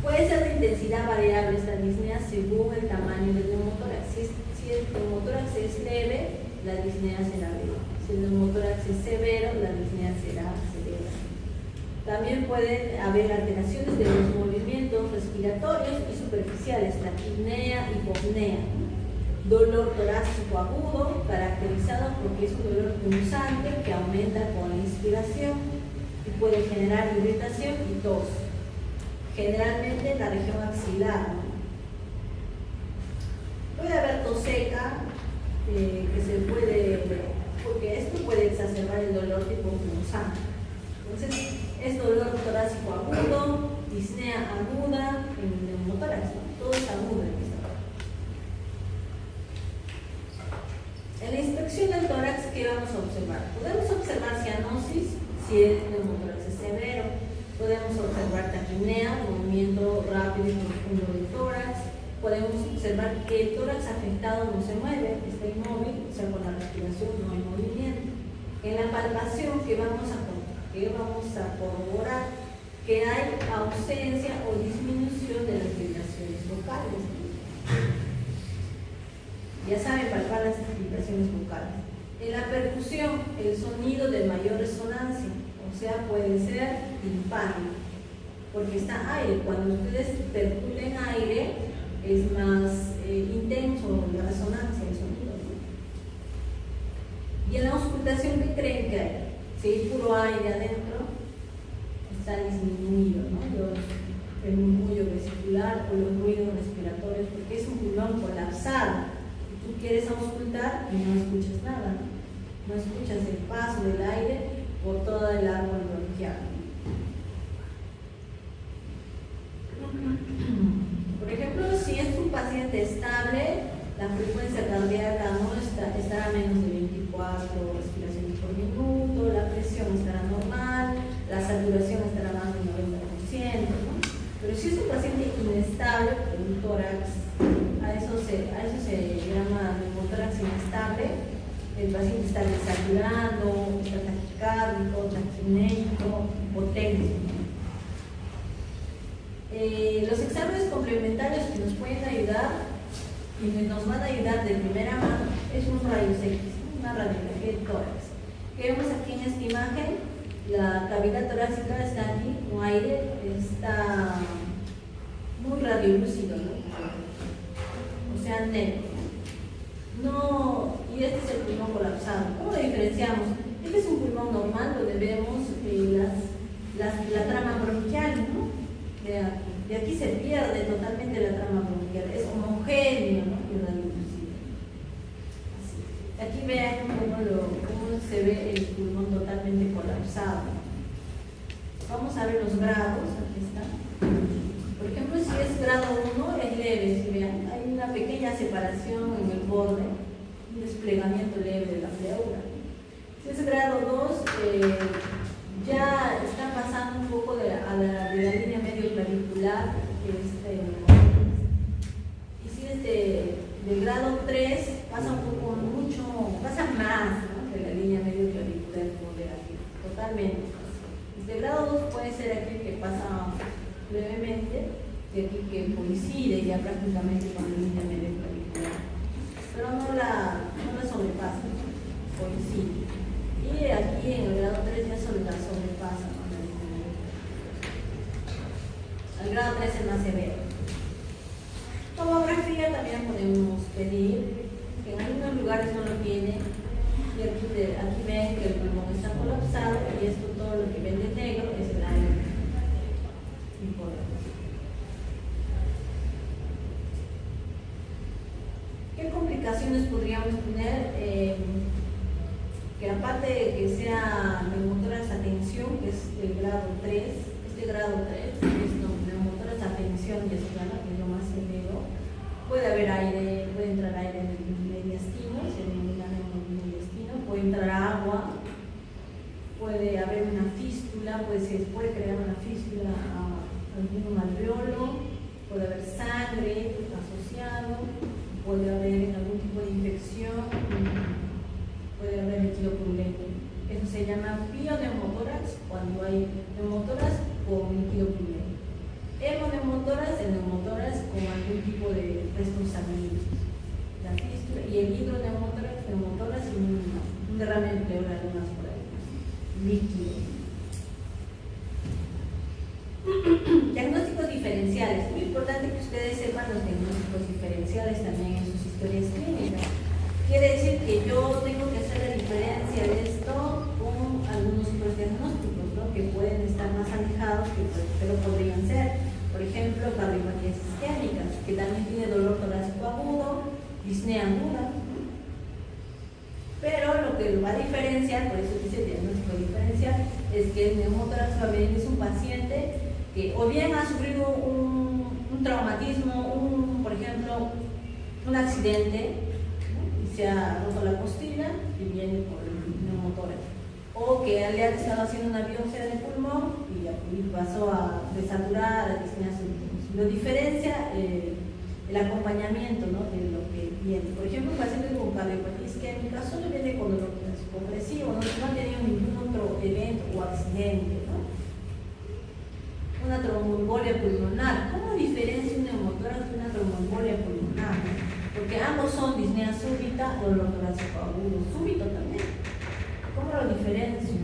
Puede ser de intensidad variable esta disnea según el tamaño del neumotórax. Si el neumotórax es leve, la disnea será leve. Si el neumotórax es severo, la disnea será severa. También pueden haber alteraciones de los movimientos respiratorios y superficiales, taquipnea y hipopnea. Dolor torácico agudo, caracterizado porque es un dolor punzante que aumenta con la inspiración y puede generar irritación y tos. Generalmente en la región axilar. Puede haber tos seca, que se puede, porque esto puede exacerbar el dolor tipo punzante. Entonces, es dolor torácico agudo, disnea aguda, en el neumotórax, ¿no? Todo es agudo en esta parte. En la inspección del tórax, ¿qué vamos a observar? Podemos observar cianosis si el neumotórax es severo. Podemos observar taquipnea, movimiento rápido y profundo del tórax. Podemos observar que el tórax afectado no se mueve, está inmóvil, o sea, con la respiración no hay movimiento. En la palpación, ¿qué vamos a corroborar? Que hay ausencia o disminución de las vibraciones vocales. Ya saben palpar las vibraciones vocales. En la percusión, el sonido de mayor resonancia, o sea, puede ser timpánico, porque está aire. Cuando ustedes percuten aire, es más intenso la resonancia del sonido, ¿no? Y en la auscultación, ¿qué creen que hay? Si hay puro aire adentro, está disminuido, ¿no? El murmullo vesicular o los ruidos respiratorios, porque es un pulmón colapsado. Y tú quieres auscultar y no escuchas nada, ¿no? No escuchas el paso del aire por todo el árbol bronquial. Por ejemplo, si es un paciente estable, La frecuencia cardíaca no estará a menos de 24 respiraciones por minuto, la presión estará normal, la saturación estará más del 90%, ¿no? Pero si es un paciente inestable, por un tórax, a eso se llama neumotórax inestable, el paciente está desaturando, está taquicárdico, taquipnéico, hipotécnico. Los exámenes complementarios que nos pueden ayudar y que nos van a ayudar de primera mano es un rayos X, una radiografía de tórax. Que vemos aquí en esta imagen, la cavidad torácica está aquí, con aire, está muy radiolúcido, ¿no? O sea, negro. No, y este es el pulmón colapsado. ¿Cómo lo diferenciamos? Este es un pulmón normal donde vemos la trama bronquial, ¿no? De aquí se pierde totalmente la trama bronquial, es homogéneo, ¿no? Y radiolúcido. Aquí vean cómo se ve el pulmón totalmente colapsado. Vamos a ver los grados, aquí está. Por ejemplo, si es grado 1 es leve, si vean, hay una pequeña separación en el borde, un desplegamiento leve de la pleura. Si es grado 2, ya está pasando un poco de la línea medio clavicular, y si es del grado 3, pasa un poco pasa más, ¿no?, de la línea medio clavicular moderativa, totalmente. Desde grado 2 puede ser aquel que pasa brevemente, y aquí que coincide ya prácticamente con la línea medio clavicular, pero no la sobrepasa, coincide. Y aquí en el grado 3 ya la sobrepasa, ¿no?, la línea medio clavicular. El grado 3 es más severo. Tomografía también podemos pedir, que en algunos lugares no lo tiene, y aquí ven que el pulmón está colapsado, y esto todo lo que ven de negro es el aire. ¿Qué complicaciones podríamos tener? Que aparte de que sea neumotórax a tensión, que es el grado 3, este grado 3 es neumotórax a tensión y escala, que es lo más severo. Puede haber aire, puede entrar aire en el mediastino, se denomina mediastino, puede entrar agua, puede haber una fístula, se puede crear una fístula a algún alveolo, puede haber sangre asociado, puede haber algún tipo de infección, puede haber metiloprurulento. Eso se llama pioneumotórax cuando hay neumotórax con metiloprurulento. Hemoneumotórax, el neumotórax con algún tipo de restos sanguíneos. La fístula y el hidroneumotórax, neumotórax y un derrame pleural más por ahí, líquido. Diagnósticos diferenciales. Muy importante que ustedes sepan los diagnósticos diferenciales también en sus historias clínicas. Quiere decir que yo tengo que hacer la diferencia de esto con algunos otros diagnósticos, ¿no?, que pueden estar más alejados, pero podrían ser. Por ejemplo, cardiopatías isquémicas, que también tiene dolor torácico agudo, disnea aguda. Pero lo que lo va a diferenciar, por eso dice diagnóstico diferencial, es que el neumotórax familiar es un paciente que o bien ha sufrido un traumatismo, por ejemplo, un accidente, ¿no?, y se ha roto la costilla y viene por el neumotórax, o que le han estado haciendo una biopsia de pulmón y pasó a desaturar, a disnea súbita. Lo diferencia el acompañamiento, ¿no?, de lo que viene. Por ejemplo, un paciente con cardiopatía isquémica solo viene con dolor compresivo, no ha tenido ningún otro evento o accidente, ¿no? Una tromboembolia pulmonar. ¿Cómo diferencia un neumotórax de una tromboembolia pulmonar? Porque ambos son disnea súbita, dolor torácico agudo, súbito también. ¿Cómo lo diferencio?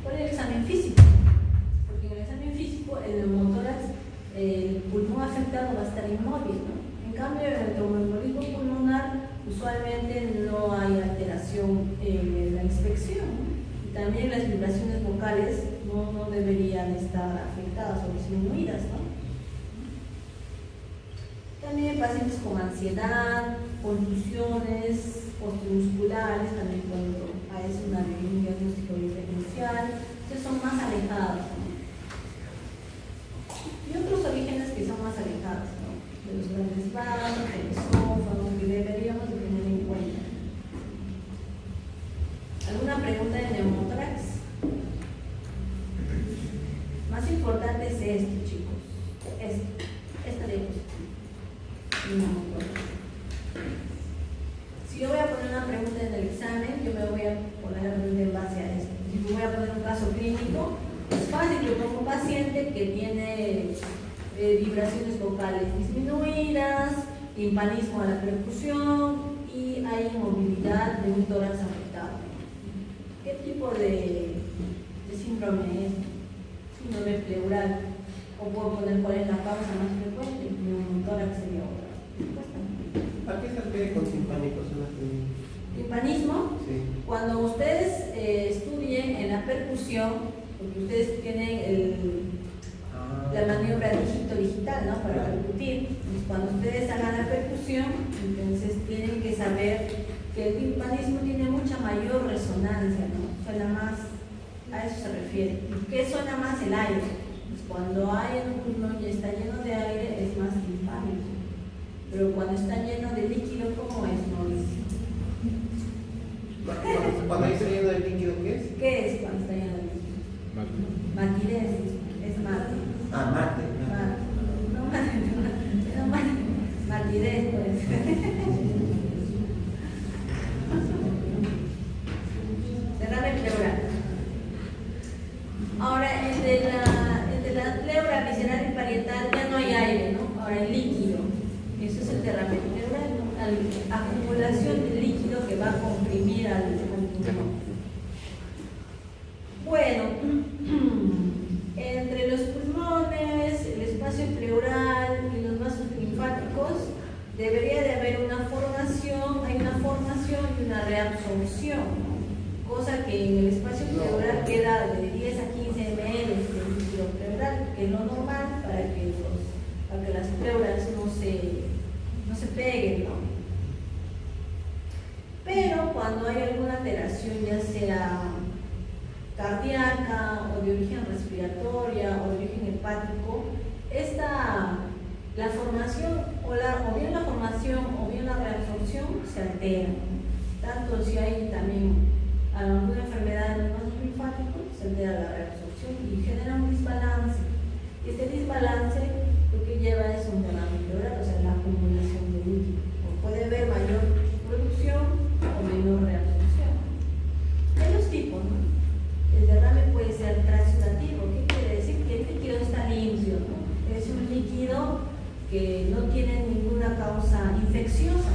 Por el examen físico. Porque en el examen físico, el neumotórax, el pulmón afectado va a estar inmóvil, ¿no? En cambio, en el tromboembolismo pulmonar, usualmente no hay alteración en la inspección, ¿no? Y también las vibraciones vocales no deberían estar afectadas o disminuidas, ¿no? También pacientes con ansiedad, contusiones osteomusculares, también cuando hay un diagnóstico diferencial, que son más alejados, ¿no? Y otros orígenes que son más alejados, ¿no?, de los grandes vasos, del neumotórax. Si yo voy a poner una pregunta en el examen, yo me voy a poner en base a esto. Si voy a poner un caso clínico, es fácil, yo pongo un paciente que tiene vibraciones vocales disminuidas, timpanismo a la percusión y hay inmovilidad de un tórax afectado. ¿Qué tipo de síndrome es? Síndrome pleural. O puedo poner cuál es la causa más frecuente, neumotórax sería otra respuesta. ¿A qué se refiere con timpánico? Timpanismo, Sí. cuando ustedes estudien en la percusión, porque ustedes tienen la maniobra dígito-digital, ¿no? Para percutir. Entonces, cuando ustedes hagan la percusión, entonces tienen que saber que el timpanismo tiene mucha mayor resonancia, ¿no? Suena más, a eso se refiere. ¿Qué suena más? El aire. Pues cuando hay un pulmón y está lleno de aire, es más timpánico. Pero cuando está lleno de líquido, ¿cómo es, Mauricio? Cuando está lleno de líquido, ¿qué es? ¿Qué es cuando está lleno de líquido? Matidez, es mate. Mate. No mate, matidez, pues. Derrame pleural. Ahora, entre la pleura visceral y parietal ya no hay aire, ¿no? Ahora el líquido. Eso es el derrame pleural, ¿no? La acumulación de líquido que va a comprimir al pulmón. Bueno, entre los pulmones, el espacio pleural y los vasos linfáticos debería de haber una formación, hay una formación y una reabsorción, ¿no? Cosa que en el espacio pleural queda de 10 a 15 ml de líquido pleural, que es lo normal para que las pleuras no se peguen, ¿no? Pero cuando hay alguna alteración, ya sea cardíaca o de origen respiratoria o de origen hepático, la formación o bien la formación o bien la reabsorción se altera. Tanto si hay también alguna enfermedad en los vasos linfáticos, se altera la reabsorción y genera un desbalance. Este desbalance lo que lleva es un derrame pleural, o sea, la acumulación de líquido. Puede haber mayor producción o menor reabsorción. Hay dos tipos, ¿no? El derrame puede ser transudativo. ¿Qué quiere decir? Que el líquido está limpio, ¿no? Es un líquido que no tiene ninguna causa infecciosa,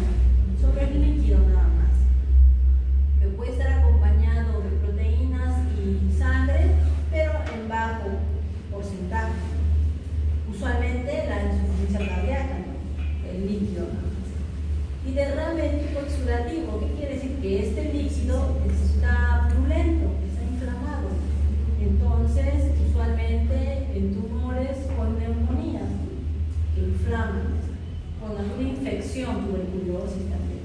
solo es líquido nada más, que puede estar acompañado de proteínas y sangre, pero en bajo porcentaje. Usualmente la insuficiencia cardíaca, ¿no? El líquido nada más. Y derrame tipo exudativo, ¿qué quiere decir? Que este líquido está purulento, está inflamado. Entonces, usualmente en tumores o en neumonías, ¿no? Que inflaman, con alguna infección, tuberculosis también.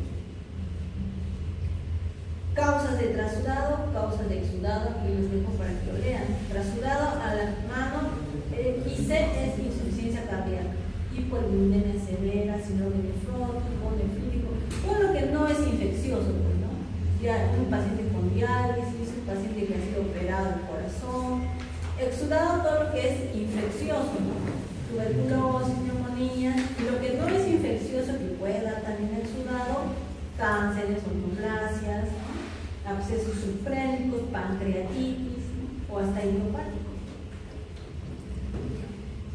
Causas de trasudado, causas de exudado, aquí los dejo para que lo lean. Trasudado a la mano, IC es insuficiencia cardíaca, hipolimia severa, síndrome nefrótico, nefrítico, todo lo que no es infeccioso, pues, ¿no? Ya un paciente con diálisis, un paciente que ha sido operado del corazón. Exudado, todo lo que es infeccioso, ¿no? Tuberculosis, neumonía, y lo que no es infeccioso, que puede dar también exudado, cánceres, oncoplasias, ¿no? Abscesos subcrénicos, pancreatitis, ¿no? O hasta idiopático.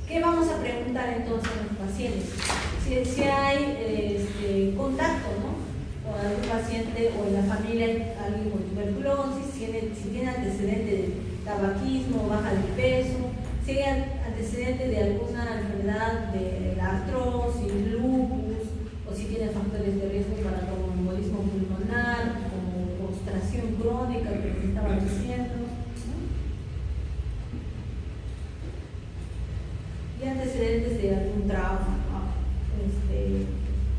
¿Qué vamos a preguntar entonces a los pacientes? Si hay contacto, ¿no? Con algún paciente o en la familia hay alguien con tuberculosis, si tiene antecedente de tabaquismo, baja de peso, si hay antecedente de alguna enfermedad de la artrosis, lupus, o si tiene factores de riesgo para tromboembolismo pulmonar, como postración crónica que estaba diciendo, ¿no? Y antecedentes de algún trauma, ¿no?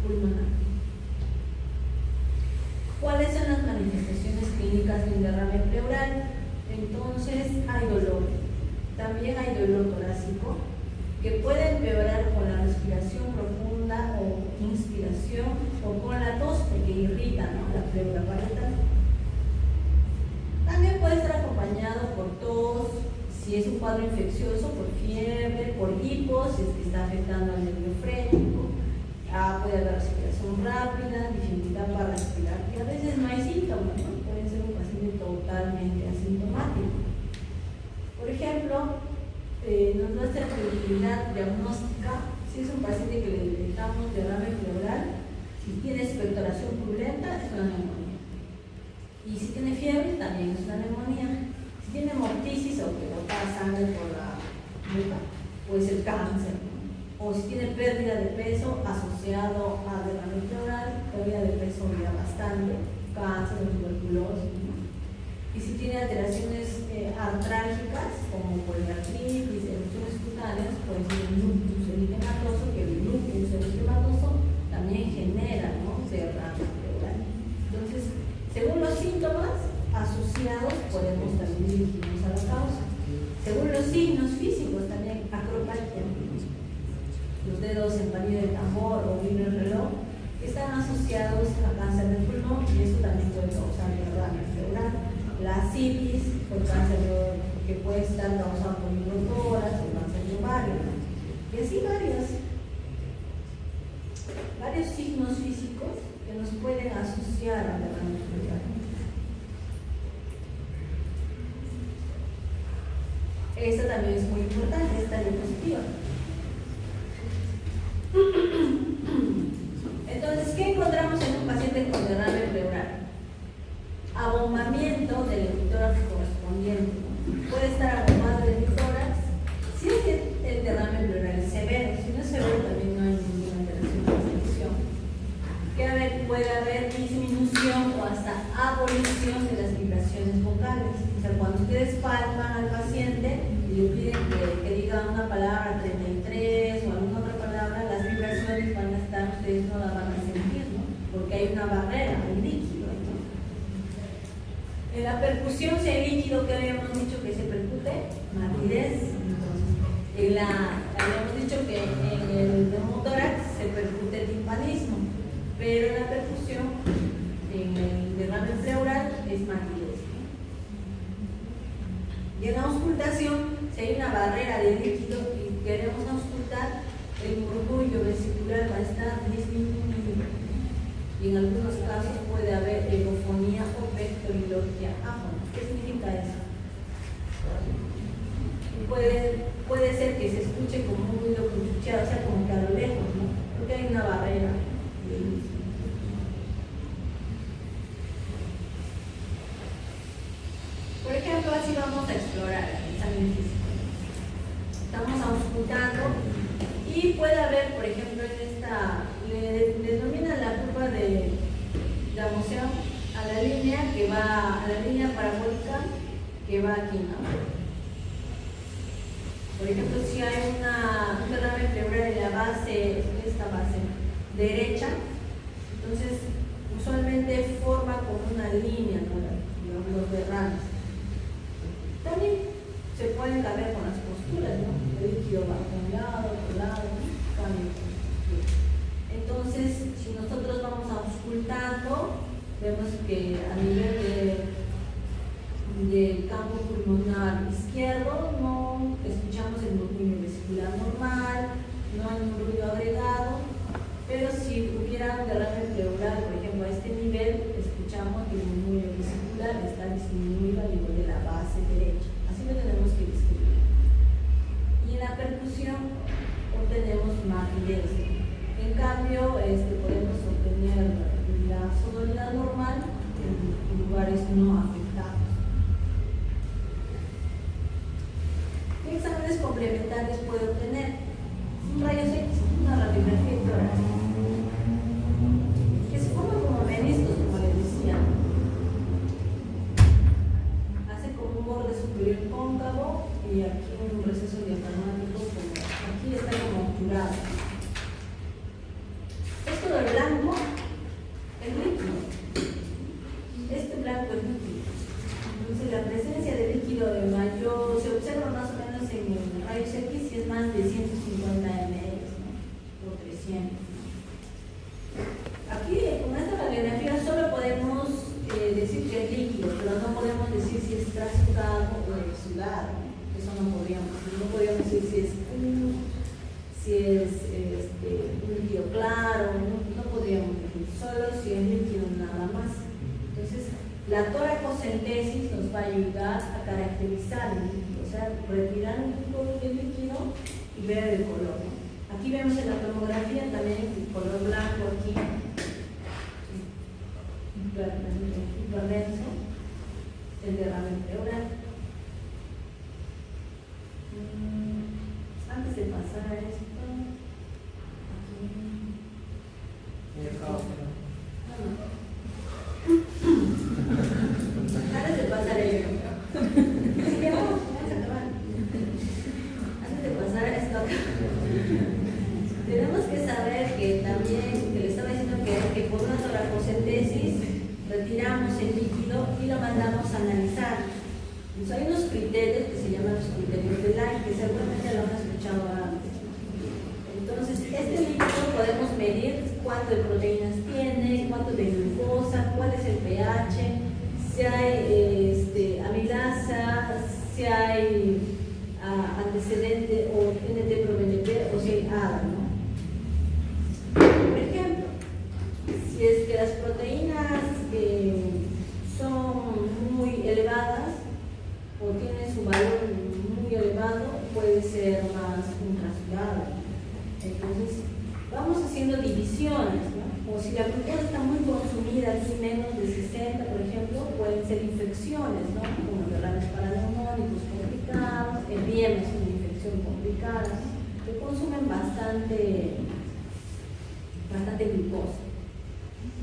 Pulmonar. ¿Cuáles son las manifestaciones clínicas de un derrame pleural? Entonces hay dolor, también hay dolor torácico, que puede empeorar con la respiración profunda o inspiración o con la tos, porque irrita, ¿no? La pleura parietal. También puede estar acompañado por tos, si es un cuadro infeccioso, por fiebre, por hipo, si es que está afectando al nervio frénico. Puede haber respiración rápida, dificultad para respirar, y a veces no hay síntomas, ¿no? Puede ser un paciente totalmente asintomático. Por ejemplo, nuestra prioridad diagnóstica, si es un paciente que le detectamos derrame pleural, si tiene expectoración purulenta, es una neumonía. Y si tiene fiebre, también es una neumonía. Si tiene hemoptisis o que bota sangre por la boca, puede ser cáncer, ¿no? O si tiene pérdida de peso asociado a derrame pleural, pérdida de peso ya bastante, cáncer o tuberculosis, ¿no? Y si tiene alteraciones artrálgicas, como poliartritis, erupciones cutáneas, puede ser el lupus eritematoso, que el lupus eritematoso también genera, ¿no?, derrame pleural. Entonces, según los síntomas asociados, podemos también dirigirnos a la causa. Según los signos físicos, también acropatia, los dedos en palillo de tambor o vibra el reloj, que están asociados a cáncer de pulmón, y eso también puede causar derrame pleural. La ascitis, por cáncer que puede estar causado por hidrotórax o cáncer de ovario, ¿no? Y así varios signos físicos que nos pueden asociar a derrame pleural. Esta también es muy importante, esta diapositiva. Entonces, ¿qué encontramos en un paciente con derrame pleural? Abombamiento del eptórax correspondiente. Puede estar abombado el eptórax si es que el derrame pleural es severo. Si no es severo, también no hay ninguna alteración de la selección. Puede haber disminución o hasta abolición de las vibraciones vocales. O sea, cuando ustedes palpan al paciente y le piden que diga una palabra 33 o alguna otra palabra, las vibraciones van a estar, ustedes no las van a sentir, ¿no? Porque hay una barrera, un líquido. En la percusión, si hay líquido, que habíamos dicho que se percute, matidez. Entonces, habíamos dicho que en el neumotórax se percute timpanismo, pero en la percusión, en el derrame pleural, es matidez. Y en la auscultación, si hay una barrera de líquido y queremos auscultar, el murmullo vesicular va a estar disminuido. Y en algunos casos puede haber egofonía o pectoriloquia áfona. ¿Qué significa eso? Puede ser que se escuche como un ruido cuchucheado, o sea, como que a lo lejos, ¿no? Porque hay una barrera. Por ejemplo, así vamos a explorar el examen físico. Estamos auscultando y puede haber, por ejemplo, en esta, le denominan la curva de la moción a la línea que va, a la línea parabólica que va aquí, ¿no? Por ejemplo, si hay un derrame pleural en la base, esta base derecha, entonces usualmente forma como una línea, ¿no?, los derrames. También se pueden cambiar con las posturas, ¿no? El líquido va por un lado, por lado, cambia. Entonces, si nosotros vamos auscultando, vemos que a nivel del campo pulmonar izquierdo no escuchamos el murmullo vesicular normal, no hay un ruido agregado, pero si hubiera un derrame pleural, por ejemplo, a este nivel, escuchamos que el murmullo vesicular está disminuido a nivel de la base derecha. Así lo tenemos que describir. Y en la percusión obtenemos matidez. En cambio, podemos obtener la sonoridad normal en lugares no afectados. ¿Qué exámenes complementarios puede obtener? Un rayos X, una radiografía torácica, que se forma como meniscos, como les decía. Hace como un borde superior cóncavo y aquí un receso diafragmático, como aquí está como obturado. Esto del blanco es líquido. Este blanco es líquido. Entonces la presencia de líquido de mayor se observa más o menos en el rayos X si es más de 150 ml, ¿no?, o 300. Aquí con esta radiografía solo podemos decir que es líquido, pero no podemos decir si es trasudado o exudado. Eso no podríamos decir si es si es un líquido claro, no La toracocentesis nos va a ayudar a caracterizar el líquido, o sea, retirar un poco del líquido y ver el color, ¿no? Aquí vemos en la tomografía también el color blanco aquí, hiperdenso, el derrame pleural. Antes de pasar a esto, antes de pasar a ello, antes de pasar a esto, tenemos que saber que también, que le estaba diciendo que por una toracocentesis retiramos el líquido y lo mandamos a analizar. Entonces, hay unos criterios que se llaman los criterios de Lange, que seguramente lo han escuchado antes. Entonces, este líquido podemos medir cuánto de proteínas tiene, cuánto de glucosa, cuál es el pH, si hay amilasa, si hay antecedente o NT-proBNP o si hay ADA, ¿no? Por ejemplo, si es que las proteínas son muy elevadas o tienen su valor muy elevado, puede ser más ultrasoldado. Entonces, vamos haciendo divisiones, ¿no? O si la glucosa está muy consumida, aquí menos de 60, por ejemplo, pueden ser infecciones, ¿no? Como derrames paraneumónicos complicados, edema es una infección complicada, ¿no? Que consumen bastante glucosa.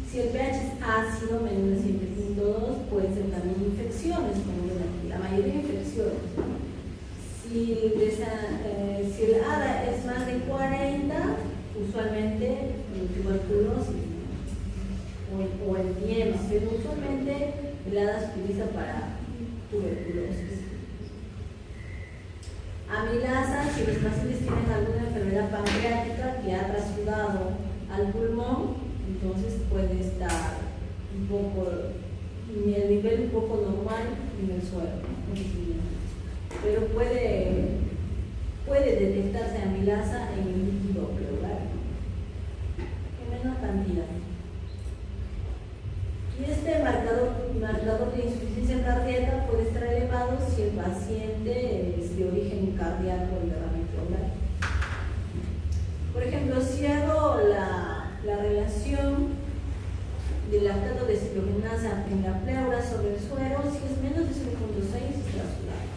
Si el pH es ácido, menor de 7.2, pueden ser también infecciones, como ven aquí, la mayoría de infecciones, ¿no? Si el ADA es más de 40, usualmente tuberculosis, ¿no? o edema, pero usualmente el ADA se utiliza para tuberculosis. Amilasa, si los pacientes tienen alguna enfermedad pancreática que ha trasladado al pulmón, entonces puede estar un poco, en el nivel un poco normal en el suelo, ¿no? Pero puede detectarse amilasa en el líquido pleural en menor cantidad. Y este marcador de insuficiencia cardíaca puede estar elevado si el paciente es de origen cardíaco o derrame pleural. Por ejemplo, si hago la relación del lactato de ciclohexanasa en la pleura sobre el suero, si es menos de 0.6 está azulado.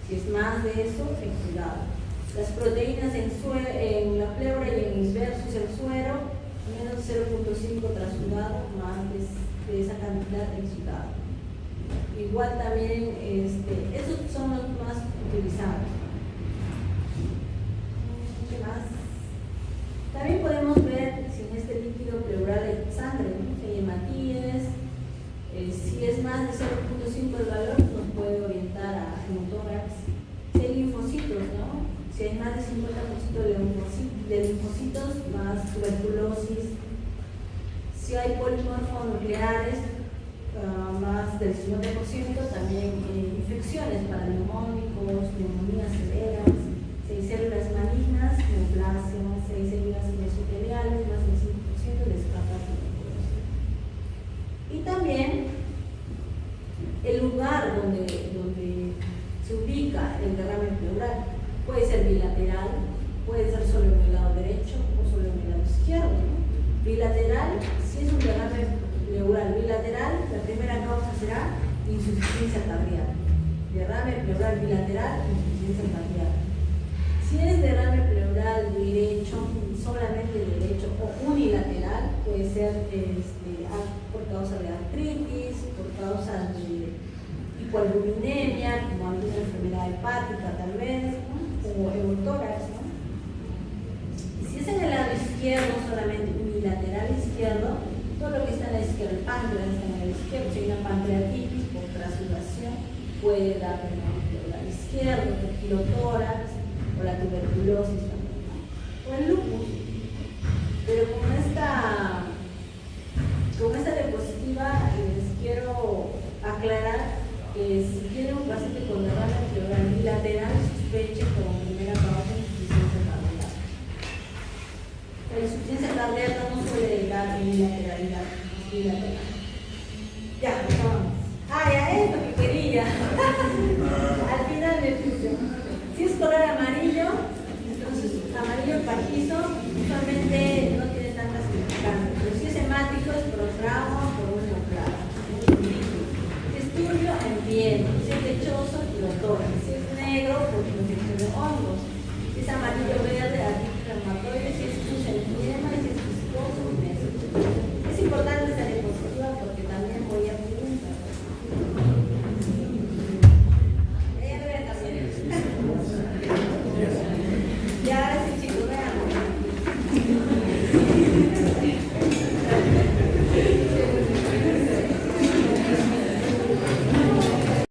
Si es más de eso, exudado. Las proteínas en la pleura y en versus el suero, menos de 0.5 trasudado, más de esa cantidad exudado. Igual también, esos son los más utilizados. ¿Qué más? También podemos ver si en este líquido pleural hay sangre, ¿no? Si hay hematíes. Si es más de 0.5 el valor, nos puede orientar a hemotórax. Si hay linfocitos, ¿no? Si hay más de 50% de linfocitos, más tuberculosis. Si hay polimorfonucleares, más del 50%, también infecciones paraneumónicos, neumonías severas. Si hay células malignas, neoplasias. Si hay células mesoteliales, más del 5% de escapa tuberculosis. Y también el lugar donde se ubica el derrame pleural puede ser bilateral, puede ser solo en el lado derecho o solo en el lado izquierdo, ¿no? Bilateral, si es un derrame pleural bilateral, la primera causa será insuficiencia cardíaca. Derrame pleural bilateral, insuficiencia cardíaca. Si es derrame pleural derecho, solamente derecho o unilateral, puede ser por causa de artritis, por causa de hipoalbuminemia, como alguna enfermedad hepática tal vez, ¿no? O hemotórax, ¿no? Y si es en el lado izquierdo, solamente unilateral izquierdo, todo lo que está en la izquierda, el páncreas está en el izquierdo, si hay una pancreatitis por trasudación, puede dar derrame pleural izquierdo, el girotórax o la tuberculosis también, ¿no? O el lupus. Pero con esta diapositiva les quiero aclarar que si tiene un paciente con derrame pleural bilateral, sospeche como primera causa de insuficiencia cardíaca. La insuficiencia cardíaca no suele dar en bilateralidad, es bilateral. Ya, acabamos. pajizo usualmente no tiene tanta significancia, pero si es hemático es por trauma, por un neoplasia. Si es turbio, en piel, si es lechoso, quilotórax, si es negro, por infección de hongos.